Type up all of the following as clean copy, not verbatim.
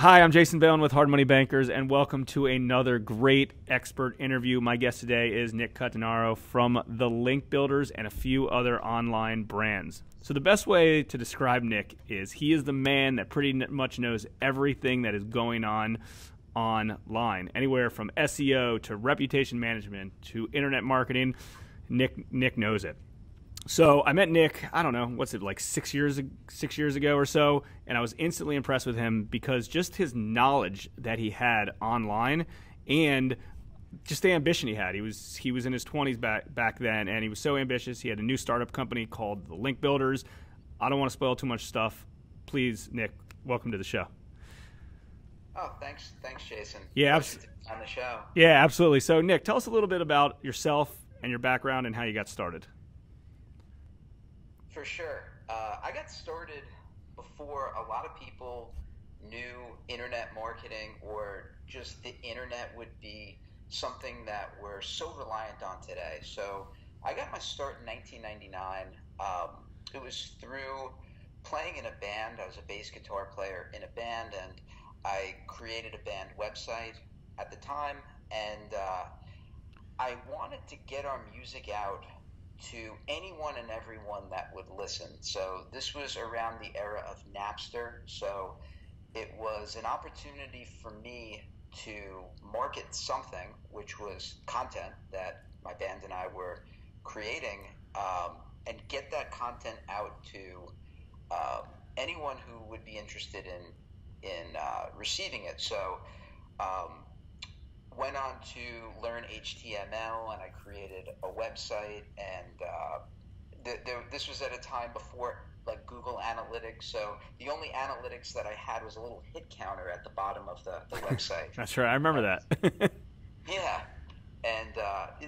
Hi, I'm Jason Valen with Hard Money Bankers, and welcome to another great expert interview. My guest today is Nick Cuttonaro from the Linkbuilders and a few other online brands. So the best way to describe Nick is he is the man that pretty much knows everything that is going on online, anywhere from SEO to reputation management to internet marketing. Nick knows it. So I met Nick, I don't know, what's it, like 6 years ago or so, and I was instantly impressed with him because just his knowledge that he had online and just the ambition he had. He was in his 20s back then, and he was so ambitious. He had a new startup company called the Linkbuilders. I don't want to spoil too much stuff. Please, Nick, welcome to the show. Oh, thanks, Jason. Yeah, on the show. Yeah, absolutely. So, Nick, tell us a little bit about yourself and your background and how you got started. For sure. I got started before a lot of people knew internet marketing, or just the internet would be something that we're so reliant on today. So I got my start in 1999. It was through playing in a band. I was a bass guitar player in a band, and I created a band website at the time, and I wanted to get our music out to anyone and everyone that would listen. So this was around the era of Napster. So it was an opportunity for me to market something, which was content that my band and I were creating, and get that content out to anyone who would be interested in receiving it. So went on to learn HTML, and I created a website, and this was at a time before like Google Analytics, so the only analytics that I had was a little hit counter at the bottom of the website. That's right, I remember that. Yeah, and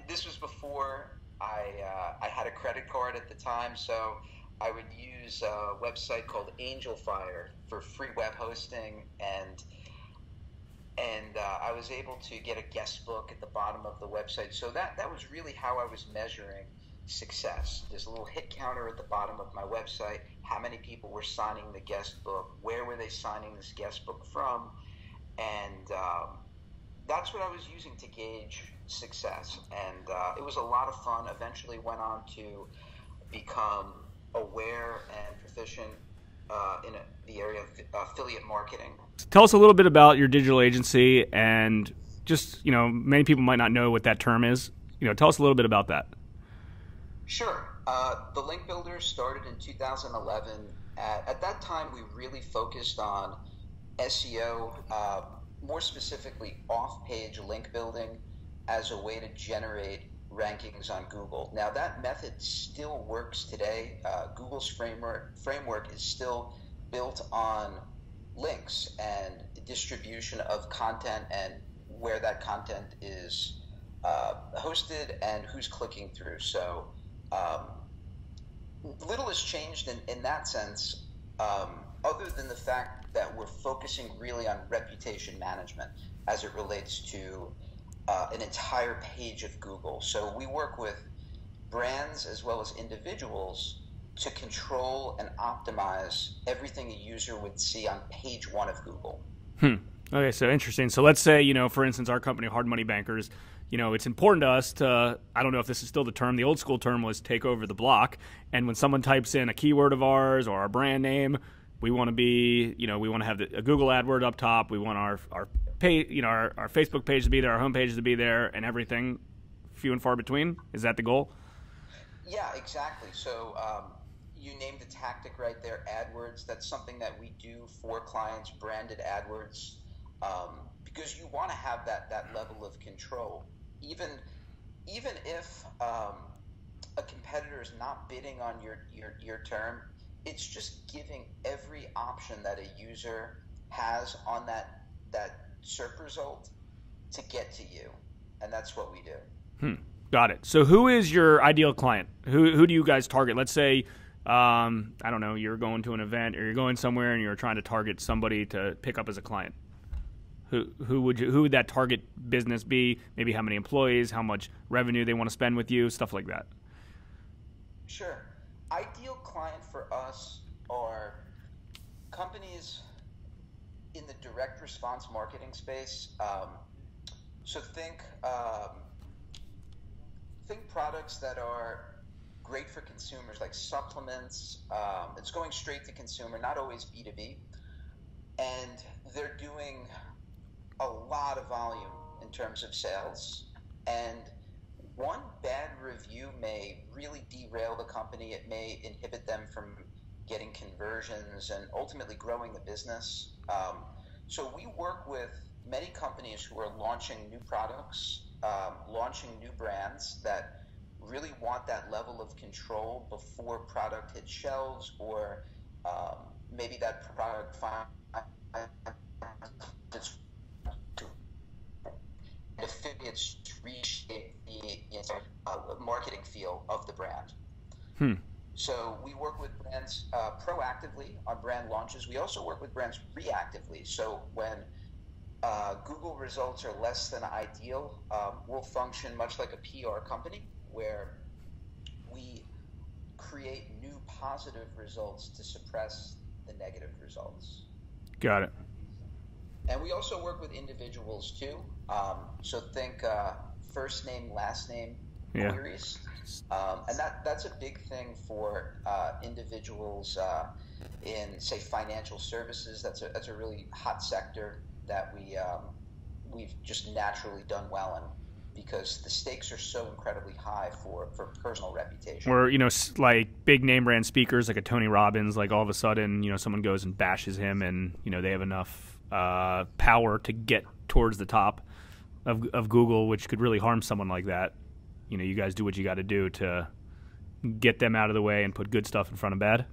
this was before I had a credit card at the time, so I would use a website called AngelFire for free web hosting, and I was able to get a guest book at the bottom of the website. So that was really how I was measuring success. There's a little hit counter at the bottom of my website, how many people were signing the guest book, where were they signing this guest book from, and that's what I was using to gauge success. And it was a lot of fun. Eventually went on to become aware and proficient in the area of affiliate marketing. Tell us a little bit about your digital agency, and just, many people might not know what that term is. Tell us a little bit about that. Sure. The Linkbuilders started in 2011. At that time, we really focused on SEO, more specifically off-page link building as a way to generate rankings on Google. Now, that method still works today. Google's framework is still built on links and distribution of content, and where that content is hosted and who's clicking through. So little has changed in that sense, other than the fact that we're focusing really on reputation management as it relates to an entire page of Google. So we work with brands as well as individuals to control and optimize everything a user would see on page one of Google. Okay, so interesting. So let's say, for instance, our company, Hard Money Bankers, it's important to us to, I don't know if this is still the term, the old school term was take over the block. And when someone types in a keyword of ours or our brand name, we want to be, we want to have a Google AdWord up top. We want our page, our Facebook page to be there, our homepage to be there, and everything few and far between. Is that the goal? Yeah, exactly. So you named the tactic right there, AdWords. That's something that we do for clients, branded AdWords, because you want to have that level of control. Even if a competitor is not bidding on your term, it's just giving every option that a user has on that search result to get to you, and that's what we do. Got it. So who is your ideal client? Who do you guys target? Let's say, I don't know, you're going to an event or you're going somewhere and you're trying to target somebody to pick up as a client. Who would that target business be? Maybe how many employees, how much revenue they want to spend with you, stuff like that. Sure. Ideal client for us are companies. in the direct response marketing space. So think products that are great for consumers, like supplements. It's going straight to consumer, not always B2B. And they're doing a lot of volume in terms of sales. And one bad review may really derail the company. It may inhibit them from getting conversions and ultimately growing the business. So we work with many companies who are launching new products, launching new brands that really want that level of control before product hits shelves, or maybe that product finds its affiliates reshape the marketing feel of the brand. So we work with brands proactively on brand launches. We also work with brands reactively. So when Google results are less than ideal, we'll function much like a PR company, where we create new positive results to suppress the negative results. Got it. And we also work with individuals too. So think first name, last name queries. And that's a big thing for individuals in, say, financial services. That's a really hot sector that we've just naturally done well in, because the stakes are so incredibly high for personal reputation. Or, like big name brand speakers like a Tony Robbins, like all of a sudden, someone goes and bashes him, and, they have enough power to get towards the top of Google, which could really harm someone like that. You guys do what you got to do to get them out of the way and put good stuff in front of bad.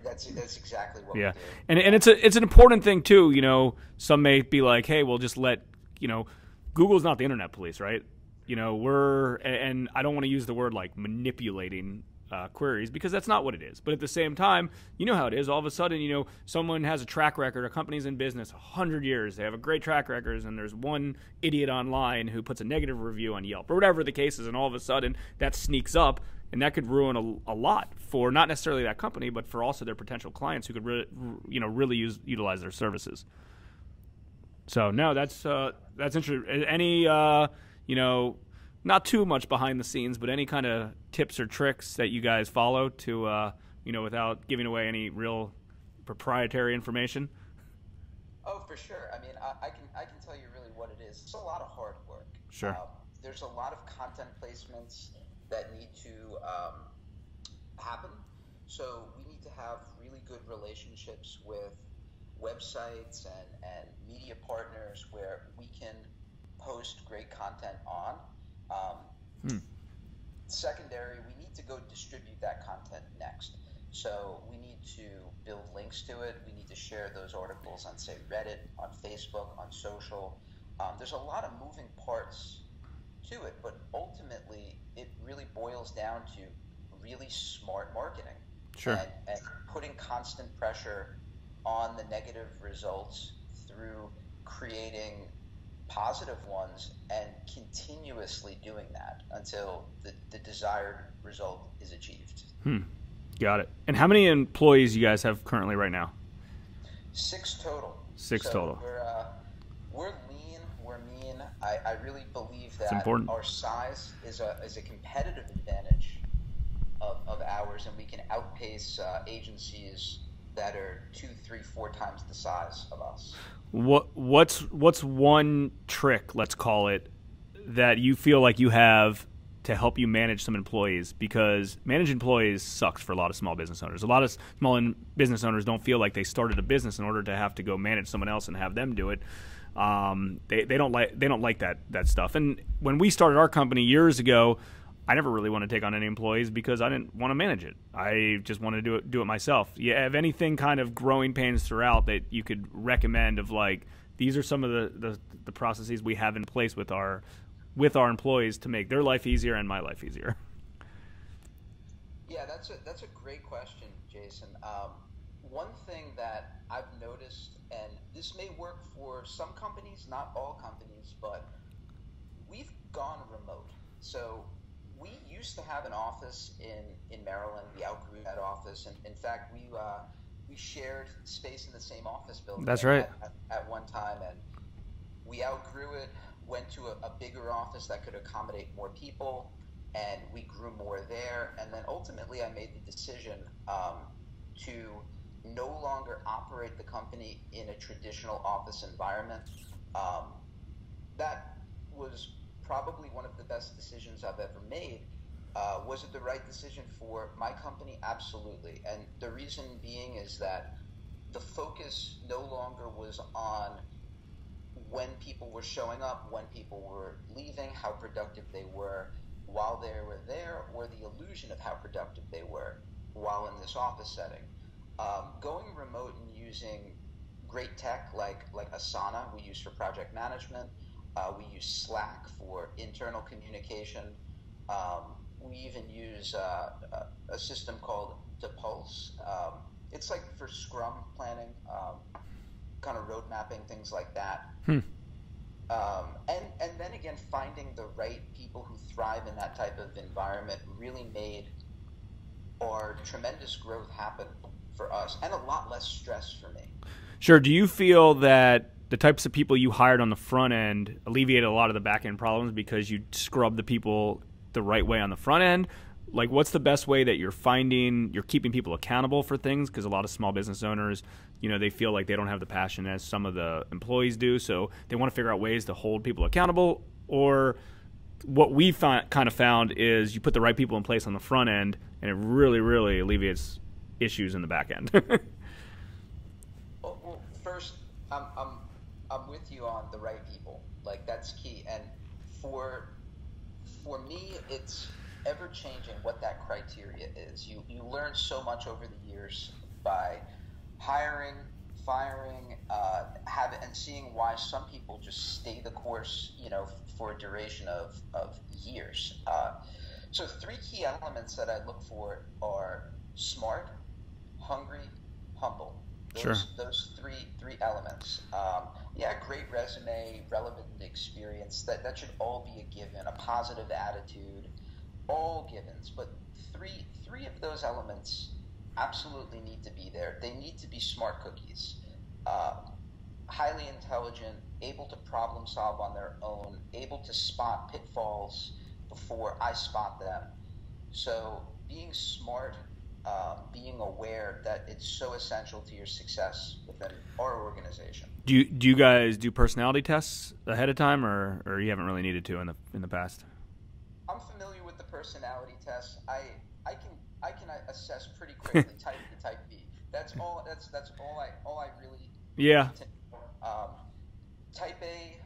That's exactly what we do. And it's an important thing too. Some may be like, hey, we'll just let, Google's not the internet police, right? And I don't want to use the word like manipulating queries, because that's not what it is. But at the same time, you know how it is. All of a sudden, someone has a track record, a company's in business 100 years, they have a great track record, and there's one idiot online who puts a negative review on Yelp or whatever the case is, and all of a sudden that sneaks up, and that could ruin a lot for not necessarily that company, but for also their potential clients who could really utilize their services. So no, that's interesting. Any not too much behind the scenes, but any kind of tips or tricks that you guys follow to, without giving away any real proprietary information? Oh, for sure. I mean, I can tell you really what it is. It's a lot of hard work. Sure. There's a lot of content placements that need to happen. So we need to have really good relationships with websites and media partners where we can post great content on. Secondary, we need to go distribute that content next. So we need to build links to it. We need to share those articles on, say, Reddit, on Facebook, on social. There's a lot of moving parts to it, but ultimately it really boils down to really smart marketing. Sure. And putting constant pressure on the negative results through creating positive ones and continuously doing that until the desired result is achieved. Got it. And how many employees you guys have currently right now? 6 total. Six total. We're lean. We're mean. I really believe that our size is a competitive advantage of ours, and we can outpace agencies that are 2, 3, 4 times the size of us. What's one trick, let's call it, that you feel like you have to help you manage some employees? Because managing employees sucks for a lot of small business owners. A lot of small business owners don't feel like they started a business in order to have to go manage someone else and have them do it. They don't like that stuff. And when we started our company years ago, I never really wanted to take on any employees because I didn't want to manage it. I just wanted to do it myself. You have anything kind of growing pains throughout that you could recommend of, like, these are some of the processes we have in place with our employees to make their life easier and my life easier? Yeah, that's a great question, Jason. One thing that I've noticed, and this may work for some companies, not all companies, but we've gone remote. So we used to have an office in Maryland. We outgrew that office, and in fact, we shared space in the same office building. That's right. At one time, and we outgrew it, went to a bigger office that could accommodate more people, and we grew more there. And then ultimately I made the decision to no longer operate the company in a traditional office environment. That was probably one of the best decisions I've ever made. Was it the right decision for my company? Absolutely. And the reason being is that the focus no longer was on when people were showing up, when people were leaving, how productive they were while they were there, or the illusion of how productive they were while in this office setting. Going remote and using great tech like Asana, we use for project management. We use Slack for internal communication. We even use a system called Pulse. It's like for Scrum planning, kind of road mapping, things like that. And then again, finding the right people who thrive in that type of environment really made our tremendous growth happen for us, and a lot less stress for me. Sure. Do you feel that the types of people you hired on the front end alleviated a lot of the back end problems because you scrubbed the people the right way on the front end? Like, what's the best way that you're keeping people accountable for things? Because a lot of small business owners, they feel like they don't have the passion as some of the employees do, so they want to figure out ways to hold people accountable. Or what we kind of found is you put the right people in place on the front end, and it really, really alleviates issues in the back end. Well, first, I'm with you on the right people. Like, that's key. And for me, it's ever changing what that criteria is. You learn so much over the years by hiring, firing, and seeing why some people just stay the course, for a duration of years. So 3 key elements that I look for are smart, hungry, humble. Those three elements. Great resume, relevant experience. That should all be a given. A positive attitude, all givens. But three of those elements absolutely need to be there. They need to be smart cookies. Highly intelligent, able to problem solve on their own, able to spot pitfalls before I spot them. So being smart, being aware that it's so essential to your success within our organization. Do you guys do personality tests ahead of time, or you haven't really needed to in the past? I'm familiar with the personality test. I can assess pretty quickly type A to type B. That's all I really. Yeah. Type A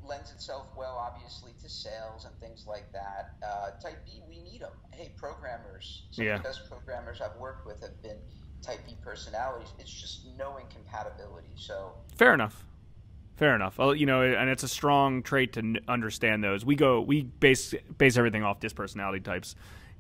lends itself well, obviously, to sales and things like that. Type B, we need them. Hey, programmers, some of the best programmers I've worked with have been type B personalities. It's just knowing compatibility. So fair enough. Well, and it's a strong trait to understand those. We base everything off disc personality types,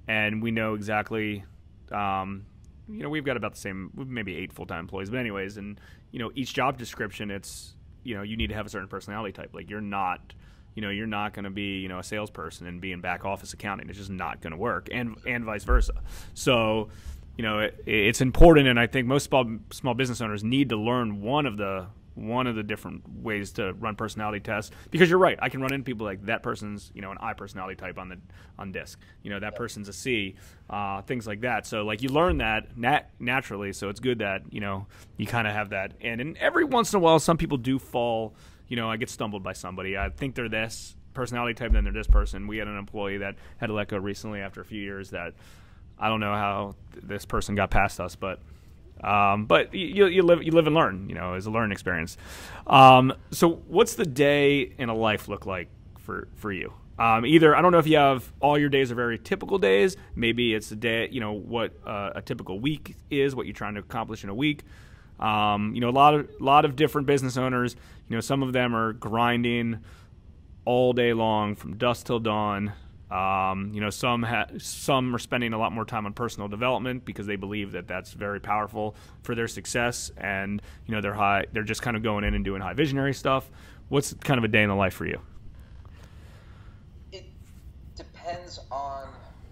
and we know exactly. We've got about the same, maybe 8 full-time employees, but anyways, and each job description, it's you need to have a certain personality type. Like, you're not going to be a salesperson and be in back office accounting. It's just not going to work, and vice versa. So it's important, and I think most small business owners need to learn one of the different ways to run personality tests, because you're right. I can run into people like that person's an I personality type on disc. That person's a C, things like that. So like, you learn that naturally. So it's good that you kind of have that. And every once in a while, some people do fall. I get stumbled by somebody. I think they're this personality type, then they're this person. We had an employee that had to let go recently after a few years. That I don't know how this person got past us, but you live and learn, as a learning experience. So what's the day in a life look like for you? Either, I don't know if you have all your days are very typical days. Maybe it's a day, what a typical week is, what you're trying to accomplish in a week. A lot of different business owners, some of them are grinding all day long from dusk till dawn. Some are spending a lot more time on personal development because they believe that that's very powerful for their success, and they're just kind of going in and doing high visionary stuff. What's kind of a day in the life for you? It depends on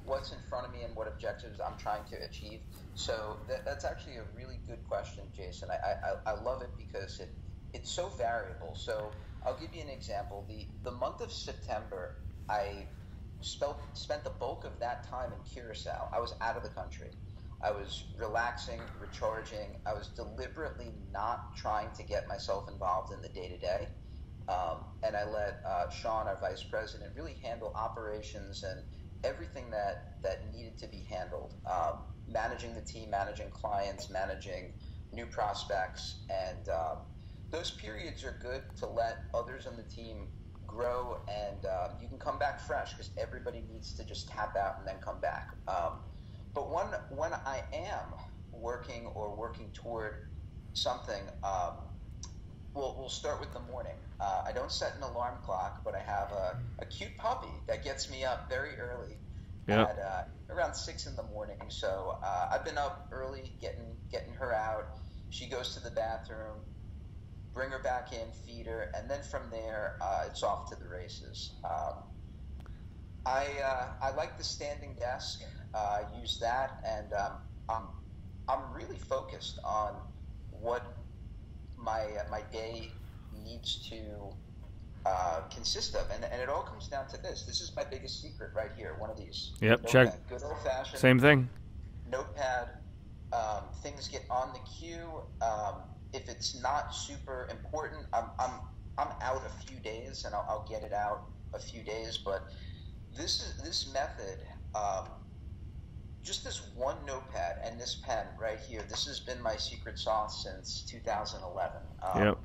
what's in front of me and what objectives I'm trying to achieve. So that's actually a really good question, Jason. I love it because it's so variable. So I'll give you an example. The month of September, I spent the bulk of that time in Curacao. I was out of the country. I was relaxing, recharging. I was deliberately not trying to get myself involved in the day-to-day. And I let Sean, our vice president, really handle operations and everything that needed to be handled. Managing the team, managing clients, managing new prospects. And those periods are good to let others on the team grow, and you can come back fresh because everybody needs to just tap out and then come back. But when I am working toward something, we'll start with the morning. I don't set an alarm clock, but I have a cute puppy that gets me up very early at around 6 in the morning. So I've been up early getting her out. She goes to the bathroom, bring her back in, feed her, and then from there, it's off to the races. I like the standing desk. I use that, and I'm really focused on what my day needs to consist of, and it all comes down to this. This is my biggest secret right here. One of these. Yep. Notepad. Check. Good old fashioned. Same thing. Notepad. Things get on the queue. If it's not super important, I'm out a few days, and I'll get it out a few days. But this method, just this one notepad and this pen right here. This has been my secret sauce since 2011. Yep.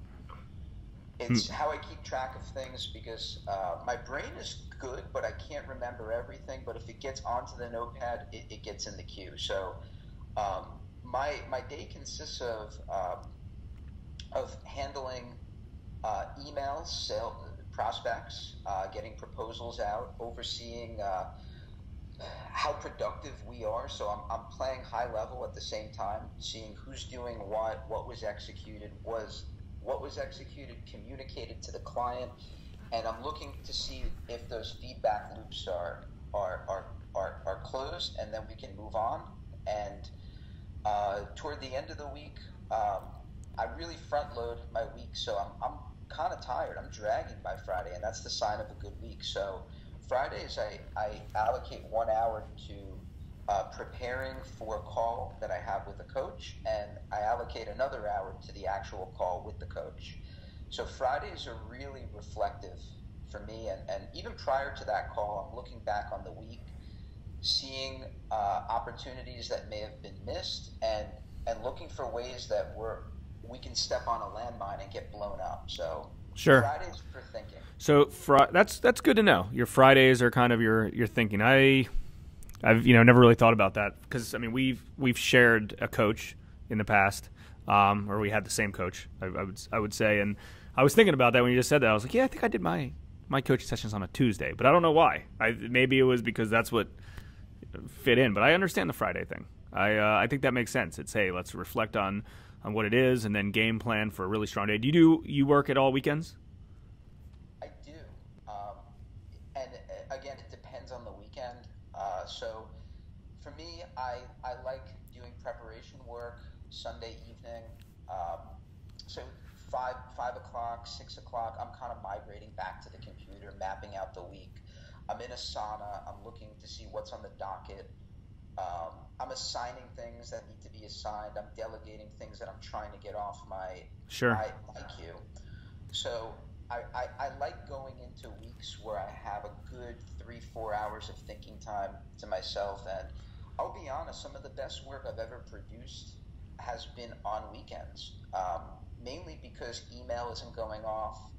It's how I keep track of things because my brain is good, but I can't remember everything. But if it gets onto the notepad, it gets in the queue. So my day consists of handling emails, prospects, getting proposals out, overseeing how productive we are. So I'm playing high level at the same time, seeing who's doing what was executed, what was executed, communicated to the client, and I'm looking to see if those feedback loops are closed, and then we can move on. And toward the end of the week, I really front load my week, so I'm kind of tired. I'm dragging by Friday, and that's the sign of a good week. So Fridays, I allocate 1 hour to preparing for a call that I have with a coach, and I allocate another hour to the actual call with the coach. So Fridays are really reflective for me, and even prior to that call, I'm looking back on the week, seeing opportunities that may have been missed, and looking for ways that we can step on a landmine and get blown up. So sure. Fridays for thinking. So that's good to know. Your Fridays are kind of your thinking. I've never really thought about that because we've shared a coach in the past, or we had the same coach. I would say, and I was thinking about that when you just said that. I was like, yeah, I think I did my coaching sessions on a Tuesday, but I don't know why. Maybe it was because that's what fit in. But I understand the Friday thing. I think that makes sense. It's, hey, let's reflect on what it is, and then game plan for a really strong day. Do you work at all weekends? I do, and again, it depends on the weekend. So for me, I like doing preparation work Sunday evening. So 5 o'clock, 6 o'clock, I'm kind of migrating back to the computer, mapping out the week. I'm in a sauna. I'm looking to see what's on the docket. I'm assigning things that need to be assigned. I'm delegating things that I'm trying to get off my queue. So I like going into weeks where I have a good 3-4 hours of thinking time to myself. And I'll be honest, some of the best work I've ever produced has been on weekends, mainly because email isn't going off,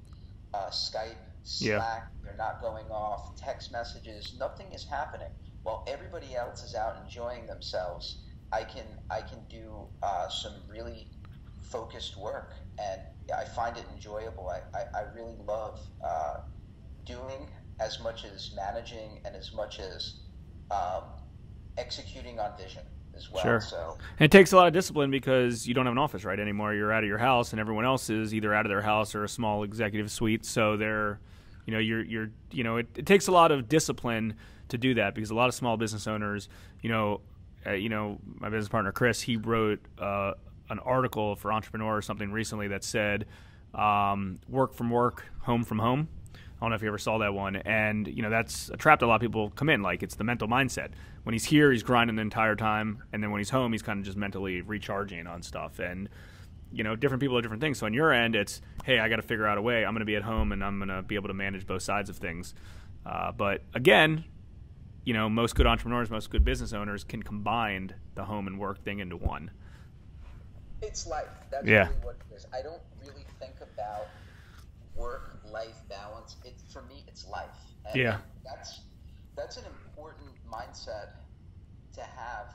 Skype, Slack, they're not going off, text messages, nothing is happening. While everybody else is out enjoying themselves, I can do some really focused work, and I find it enjoyable. I really love doing as much as managing and as much as executing on vision as well. Sure. So, and it takes a lot of discipline because you don't have an office right anymore. You're out of your house, and everyone else is either out of their house or a small executive suite. So they're, it takes a lot of discipline to do that, because a lot of small business owners, my business partner Chris, he wrote an article for Entrepreneur or something recently that said work from work, home from home. I don't know if you ever saw that one. And, that's a trap that a lot of people come in. Like, it's the mental mindset. When he's here, he's grinding the entire time. And then when he's home, he's kind of just mentally recharging on stuff. And, different people are different things. So on your end, it's, hey, I got to figure out a way. I'm going to be at home and I'm going to be able to manage both sides of things. But again, most good entrepreneurs, most good business owners can combine the home and work thing into one. It's life. That's really what it is. I don't really think about work-life balance. For me, it's life. And that's an important mindset to have,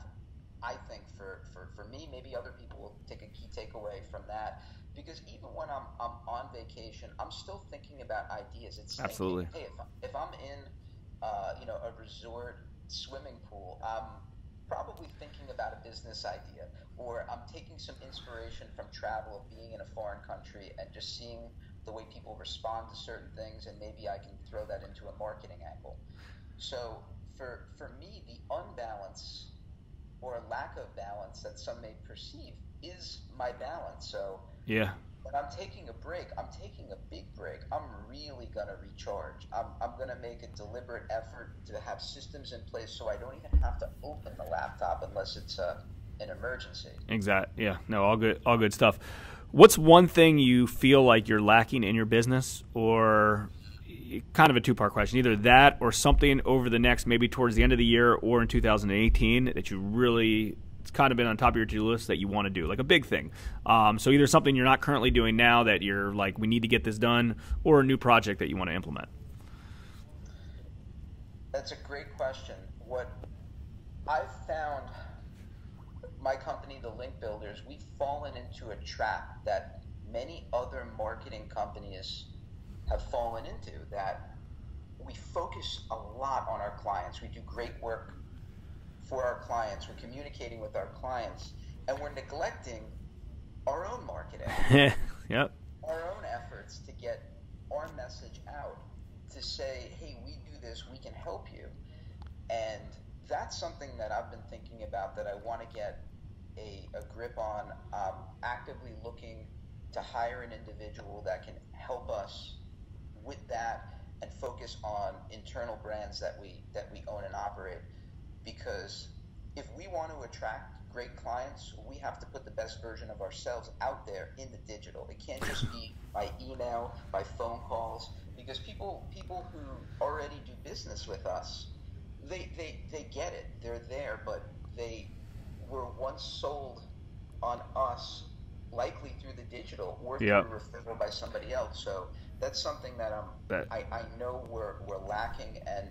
I think, for me. Maybe other people will take a key takeaway from that. Because even when I'm on vacation, I'm still thinking about ideas. It's absolutely. Thinking, hey, if I'm in a resort swimming pool, I'm probably thinking about a business idea, or I'm taking some inspiration from travel of being in a foreign country and just seeing the way people respond to certain things, and maybe I can throw that into a marketing angle. So for me, the unbalance or lack of balance that some may perceive is my balance. So when I'm taking a break, I'm taking a big break. I'm really going to recharge. I'm going to make a deliberate effort to have systems in place so I don't even have to open the laptop unless it's an emergency. Exactly. Yeah. No, all good stuff. What's one thing you feel like you're lacking in your business, or kind of a two-part question, either that or something over the next, maybe towards the end of the year or in 2018 that you really, it's kind of been on top of your to-do list that you want to do, like a big thing. So either something you're not currently doing now that you're like, we need to get this done, or a new project that you want to implement. That's a great question. What I've found, my company, the Linkbuilders, we've fallen into a trap that many other marketing companies have fallen into, that we focus a lot on our clients. We do great work for our clients. We're communicating with our clients, and we're neglecting our own marketing. Yep. Our own efforts to get our message out, to say, hey, we do this, we can help you. And that's something that I've been thinking about, that I want to get a grip on. Actively looking to hire an individual that can help us with that and focus on internal brands that we own and operate. Because if we want to attract great clients, we have to put the best version of ourselves out there in the digital. It can't just be by email, by phone calls, because people who already do business with us, they get it. They're there, but they were once sold on us, likely through the digital or through a referral by somebody else. So that's something that I know we're lacking, and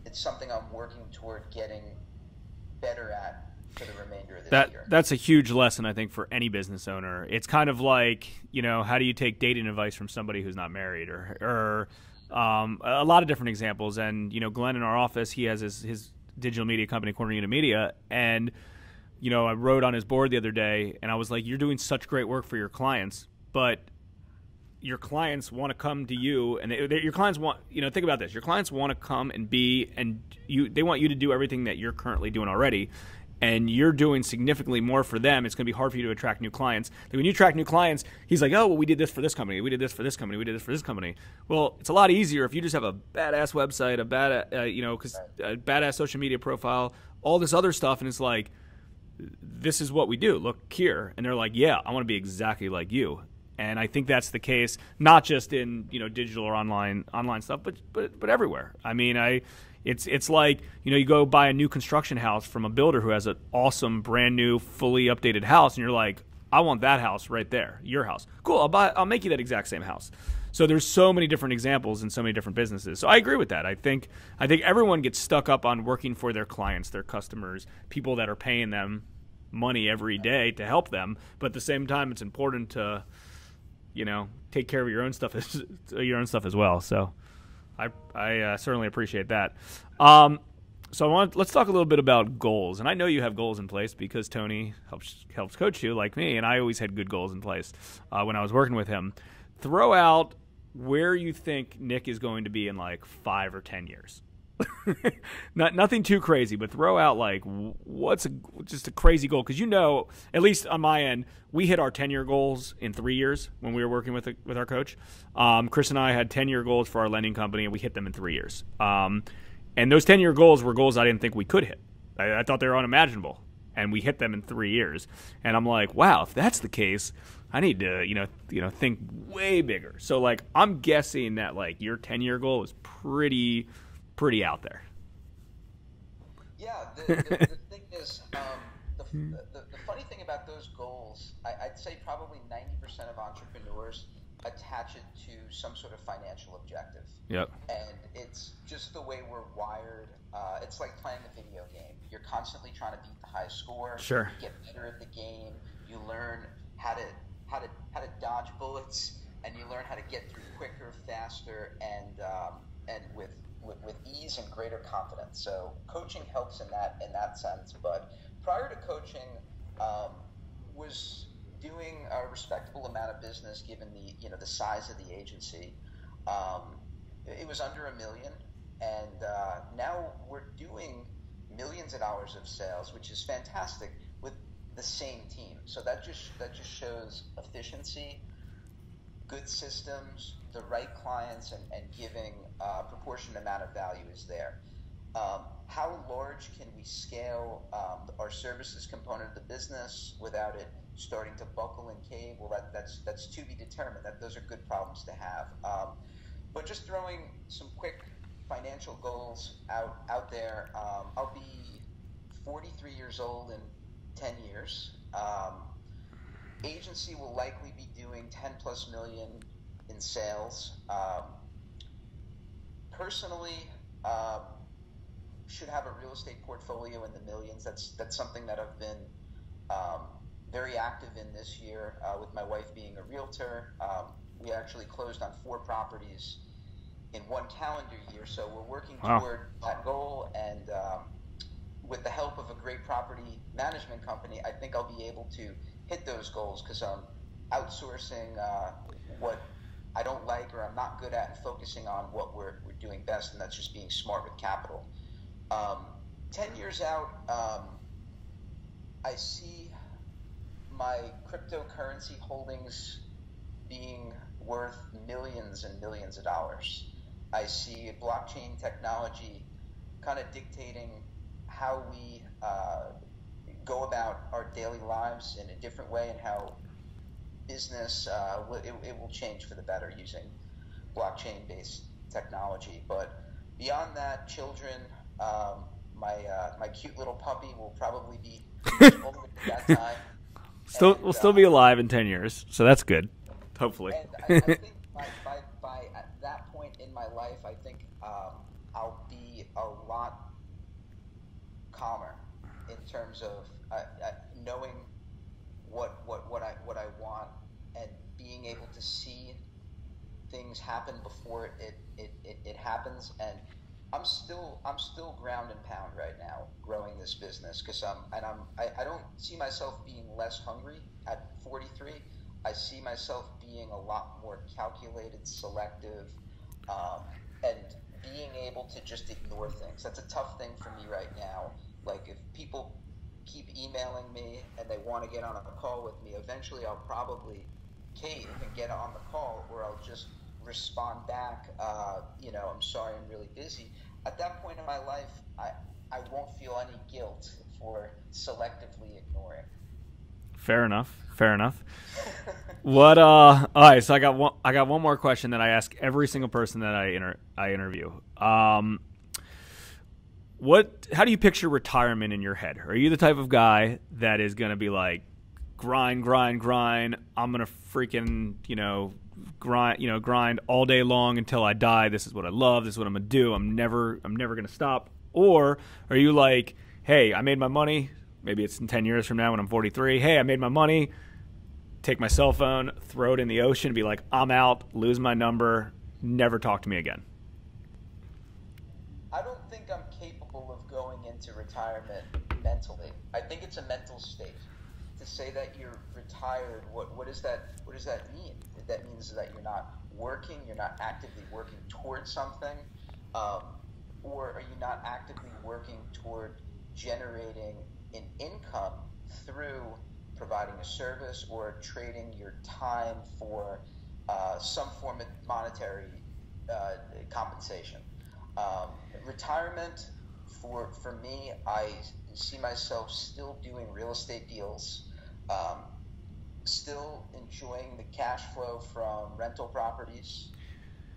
it's something I'm working toward getting better at for the remainder of this year. That's a huge lesson, I think, for any business owner. It's kind of like, how do you take dating advice from somebody who's not married, or a lot of different examples. And, Glenn in our office, he has his digital media company, Corner Unit Media, and I wrote on his board the other day, and I was like, you're doing such great work for your clients, but your clients want to come to you, and your clients want, think about this. Your clients want to come and they want you to do everything that you're currently doing already, and you're doing significantly more for them. It's going to be hard for you to attract new clients. When you attract new clients, he's like, oh, well, we did this for this company. We did this for this company. We did this for this company. Well, it's a lot easier if you just have a badass website, a badass social media profile, all this other stuff, and it's like, this is what we do. Look here. And they're like, yeah, I want to be exactly like you. And I think that's the case, not just in digital or online stuff, but everywhere. I mean, it's like you go buy a new construction house from a builder who has an awesome, brand new, fully updated house, and you're like, I want that house right there, your house. Cool, I'll make you that exact same house. So there's so many different examples in so many different businesses. So I agree with that. I think everyone gets stuck up on working for their clients, their customers, people that are paying them money every day to help them. But at the same time, it's important to take care of your own stuff as well. So I certainly appreciate that. So let's talk a little bit about goals. And I know you have goals in place because Tony helps coach you like me, and I always had good goals in place when I was working with him. Throw out where you think Nick is going to be in like 5 or 10 years. Nothing too crazy, but throw out like just a crazy goal, because at least on my end, we hit our 10-year goals in 3 years when we were working with our coach. Chris and I had 10-year goals for our lending company, and we hit them in 3 years. And those 10-year goals were goals I didn't think we could hit. I thought they were unimaginable, and we hit them in 3 years. And I'm like, wow, if that's the case, I need to think way bigger. So like I'm guessing that like your 10-year goal is pretty out there. Yeah, the thing is, the funny thing about those goals, I'd say probably 90% of entrepreneurs attach it to some sort of financial objective. Yep. And it's just the way we're wired. It's like playing a video game. You're constantly trying to beat the high score. Sure. You get better at the game. You learn how to dodge bullets, and you learn how to get through quicker, faster, and with ease and greater confidence. So coaching helps in that sense. But prior to coaching, was doing a respectable amount of business given the size of the agency. It was under $1 million, and now we're doing millions of dollars of sales, which is fantastic with the same team. So that just shows efficiency, good systems, the right clients, and giving a proportionate amount of value is there. How large can we scale our services component of the business without it starting to buckle and cave? Well, that's to be determined. Those are good problems to have. But just throwing some quick financial goals out there. I'll be 43 years old in 10 years. Agency will likely be doing 10 plus million in sales. Personally, should have a real estate portfolio in the millions. That's something that I've been very active in this year, with my wife being a realtor. We actually closed on 4 properties in 1 calendar year, so we're working toward that goal, and with the help of a great property management company, I think I'll be able to hit those goals, because I'm outsourcing what I don't like or I'm not good at, and focusing on what we're doing best, and that's just being smart with capital. 10 years out, I see my cryptocurrency holdings being worth millions and millions of dollars. I see blockchain technology kind of dictating how we go about our daily lives in a different way, and how business it will change for the better using blockchain-based technology. But beyond that, children, my cute little puppy will probably be older at that time. We'll still be alive in 10 years, so that's good. Hopefully. And I think by at that point in my life, I think I'll be a lot calmer in terms of knowing what I want, and being able to see things happen before it happens. And I'm still ground and pound right now growing this business, because I don't see myself being less hungry at 43. I see myself being a lot more calculated, selective, and being able to just ignore things. That's a tough thing for me right now. Like, if people keep emailing me and they want to get on a call with me, eventually I'll probably cave and get on the call, or I'll just respond back, I'm sorry, I'm really busy. At that point in my life, I won't feel any guilt for selectively ignoring. Fair enough. What? All right. So I got one more question that I ask every single person that I interview. How do you picture retirement in your head? Are you the type of guy that is going to be like, grind? I'm going to freaking, grind all day long until I die. This is what I love. This is what I'm going to do. I'm never going to stop. Or are you like, hey, I made my money. Maybe it's in 10 years from now when I'm 43. Hey, I made my money. Take my cell phone, throw it in the ocean, be like, I'm out, lose my number, never talk to me again. I don't think I'm capable of going into retirement mentally. I think it's a mental state. To say that you're retired, what does that mean? That means that you're not working, you're not actively working towards something. or are you not actively working toward generating an income through providing a service or trading your time for some form of monetary compensation? Retirement, for me, I see myself still doing real estate deals, still enjoying the cash flow from rental properties.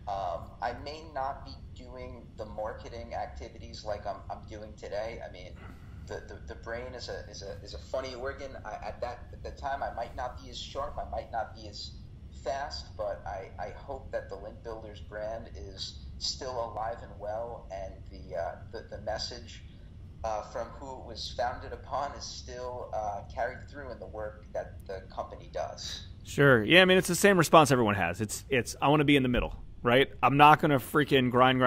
I may not be doing the marketing activities like I'm doing today. I mean, the brain is a funny organ. At the time, I might not be as sharp. I might not be as fast, but I hope that the Linkbuilders brand is still alive and well, and the message from who it was founded upon is still carried through in the work that the company does. Sure. Yeah, I mean, it's the same response everyone has. It's I want to be in the middle, right? I'm not going to freaking grind,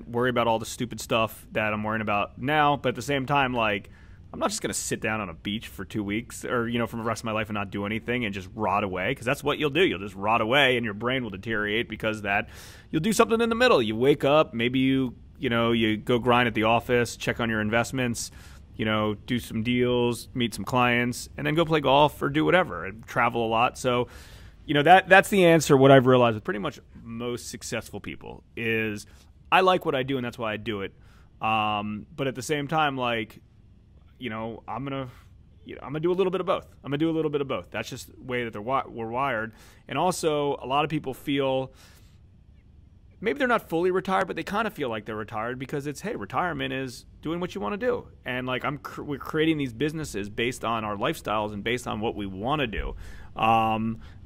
worry about all the stupid stuff that I'm worrying about now, but at the same time, like, I'm not just going to sit down on a beach for 2 weeks or, for the rest of my life and not do anything and just rot away, because that's what you'll do. You'll just rot away and your brain will deteriorate because that you'll do something in the middle. You wake up, maybe you go grind at the office, check on your investments, do some deals, meet some clients, and then go play golf or do whatever and travel a lot. So, that's the answer. What I've realized with pretty much most successful people is I like what I do and that's why I do it. But at the same time, like, I'm gonna do a little bit of both. That's just the way that we're wired. And also, a lot of people feel maybe they're not fully retired, but they kind of feel like they're retired because it's, hey, retirement is doing what you want to do. And like we're creating these businesses based on our lifestyles and based on what we want to do. I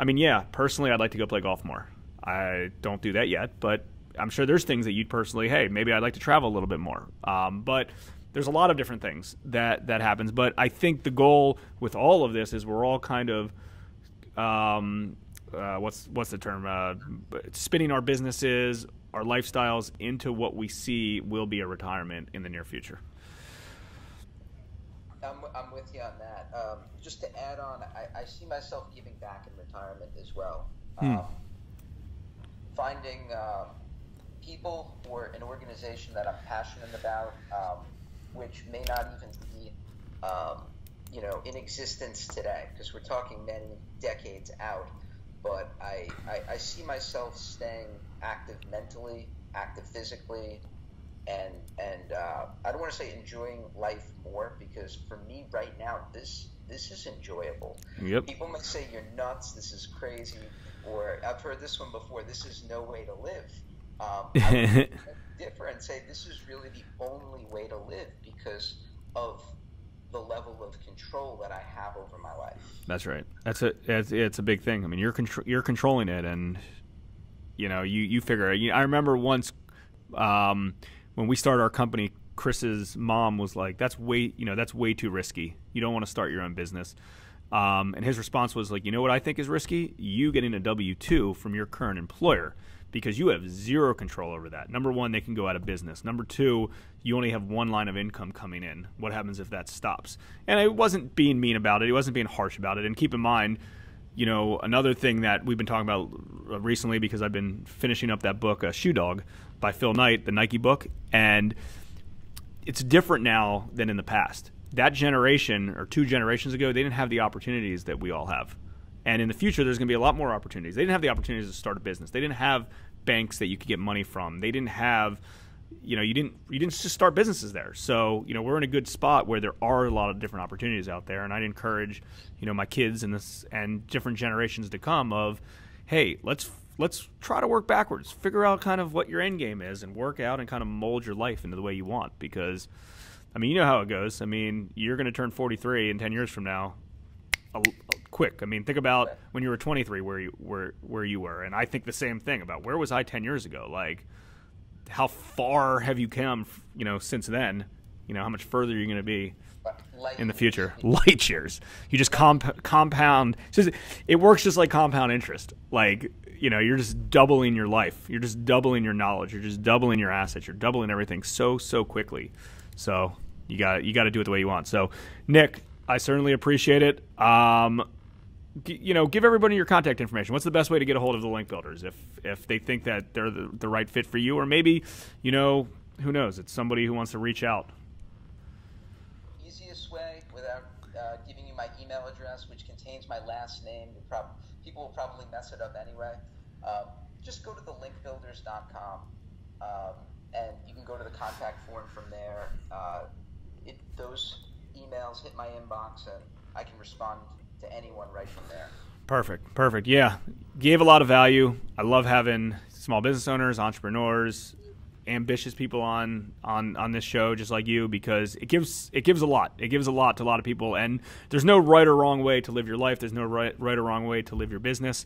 mean, yeah, personally, I'd like to go play golf more. I don't do that yet, but I'm sure there's things that you'd personally, hey, maybe I'd like to travel a little bit more. But there's a lot of different things that happens. But I think the goal with all of this is we're all kind of what's the term? Spinning our businesses, our lifestyles into what we see will be a retirement in the near future. I'm with you on that. Just to add on, I see myself giving back in retirement as well. Finding people or an organization that I'm passionate about, which may not even be in existence today, because we're talking many decades out. But I see myself staying active mentally, active physically, and I don't want to say enjoying life more, because for me right now, this is enjoyable. Yep. People might say you're nuts, this is crazy, or I've heard this one before, this is no way to live. I would differ and say this is really the only way to live because of the level of control that I have over my life. That's right. It's a big thing. I mean, you're controlling it, and you figure it. I remember once when we started our company, Chris's mom was like, "That's way too risky. You don't want to start your own business." And his response was like, "You know what I think is risky? You getting a W-2 from your current employer, because you have zero control over that. Number one, they can go out of business. Number two, you only have one line of income coming in. What happens if that stops?" And I wasn't being mean about it. He wasn't being harsh about it. And keep in mind, another thing that we've been talking about recently, because I've been finishing up that book, Shoe Dog by Phil Knight, the Nike book, and it's different now than in the past. That generation, or 2 generations ago, they didn't have the opportunities that we all have. And in the future, there's going to be a lot more opportunities. They didn't have the opportunities to start a business. They didn't have banks that you could get money from. They didn't have, you didn't just start businesses there. So, we're in a good spot where there are a lot of different opportunities out there. And I'd encourage, my kids and different generations to come of, hey, let's try to work backwards. Figure out kind of what your end game is and work out and kind of mold your life into the way you want. Because, you know how it goes. You're going to turn 43 in 10 years from now. Quick. Think about when you were 23, where you were, and I think the same thing about where was I 10 years ago. Like, how far have you come, since then? How much further you're going to be in the future? Light years. You just compound. It works just like compound interest. Like, you're just doubling your life. You're just doubling your knowledge. You're just doubling your assets. You're doubling everything so quickly. So you got to do it the way you want. So, Nick, I certainly appreciate it. Give everybody your contact information. What's the best way to get a hold of the Linkbuilders if they think that they're the right fit for you, or maybe, who knows? It's somebody who wants to reach out. Easiest way, without giving you my email address, which contains my last name. People will probably mess it up anyway. Just go to the linkbuilders.com, and you can go to the contact form from there. Those emails hit my inbox, and I can respond to anyone right from there. Perfect. Yeah, gave a lot of value. I love having small business owners, entrepreneurs, ambitious people on this show, just like you, because it gives a lot. It gives a lot to a lot of people, and there's no right or wrong way to live your life. There's no right or wrong way to live your business.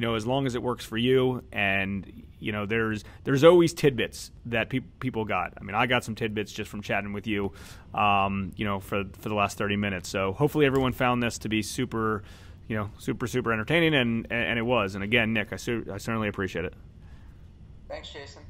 As long as it works for you, and there's always tidbits that people got. I mean, I got some tidbits just from chatting with you, for the last 30 minutes. So hopefully everyone found this to be super entertaining, and it was. And again, Nick, I certainly appreciate it. Thanks, Jason.